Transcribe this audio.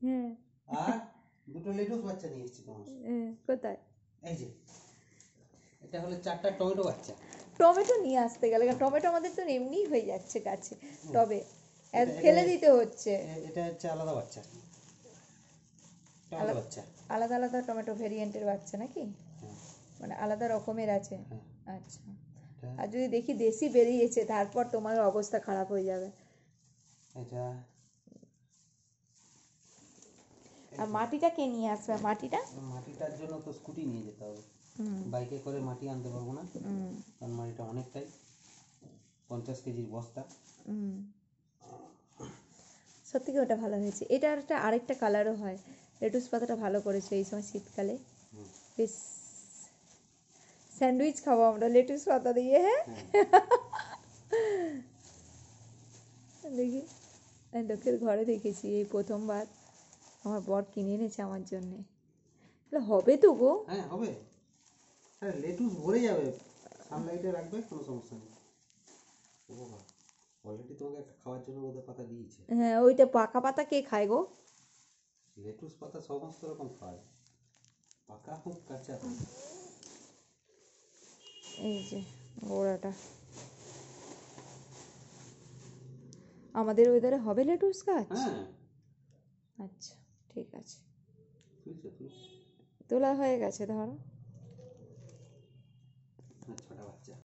হ্যাঁ আর দুটো লেটুস বাচ্চা নিয়ে এসেছি তোমার। কোথায়? এই যে এটা হলো 4টা টমেটো বাচ্চা। টমেটো নিয়ে আসতে গেলে, টমেটো আমাদের তো এমনিই হয়ে যাচ্ছে গাছে, তবে ফেলে দিতে হচ্ছে। এটা হচ্ছে আলাদা বাচ্চা, টমেটো বাচ্চা। আলাদা আলাদা টমেটো ভেরিয়েন্টের বাচ্চা নাকি? মানে আলাদা রকমের আছে। আচ্ছা, আর যদি দেখি দেশি বেরিয়েছে তারপর তোমার অবস্থা খারাপ হয়ে যাবে। এটা আর মাটিটা কে নিয়ে আসবে? মাটিটার জন্য তো স্কুটি নিয়ে যেতে হবে, বাইকে করে মাটি আনতে পারবো না, কারণ মাটিটা অনেকটাই, 50 কেজির বস্তা। সত্যি কি ওটা ভালো হয়েছে। এটার একটা আরেকটা কালারও হয়। লেটুস পাতাটা ভালো করেছে এই সময় শীতকালে, বেশ স্যান্ডউইচ খাবো আমরা লেটুস পাতা দিয়ে। হ্যাঁ দেখি, লোকের ঘরে দেখেছি, এই প্রথমবার আমার বর কিনে এনেছে আমার জন্যে। হবে তো গো? হ্যাঁ হবে, আরে লেটুস ভরে যাবে, সানলাইটে রাখবে, কোনো সমস্যা নেই। ও বাবা, অলরেডি তোমাকে একটা খাওয়ার জন্য ওদের পাতা দিয়েছে। হ্যাঁ, ওইটা পাকা পাতা কে খায় গো? লেটুস পাতা সমস্ত রকম খায়, পাকা হোক কাঁচা হোক। এই যে গোড়াটা, আমাদের ওয়েদারে হবে লেটুস গাছ? হ্যাঁ আচ্ছা ঠিক আছে, তুলছে তুল তোলা হয়ে গেছে ধরো।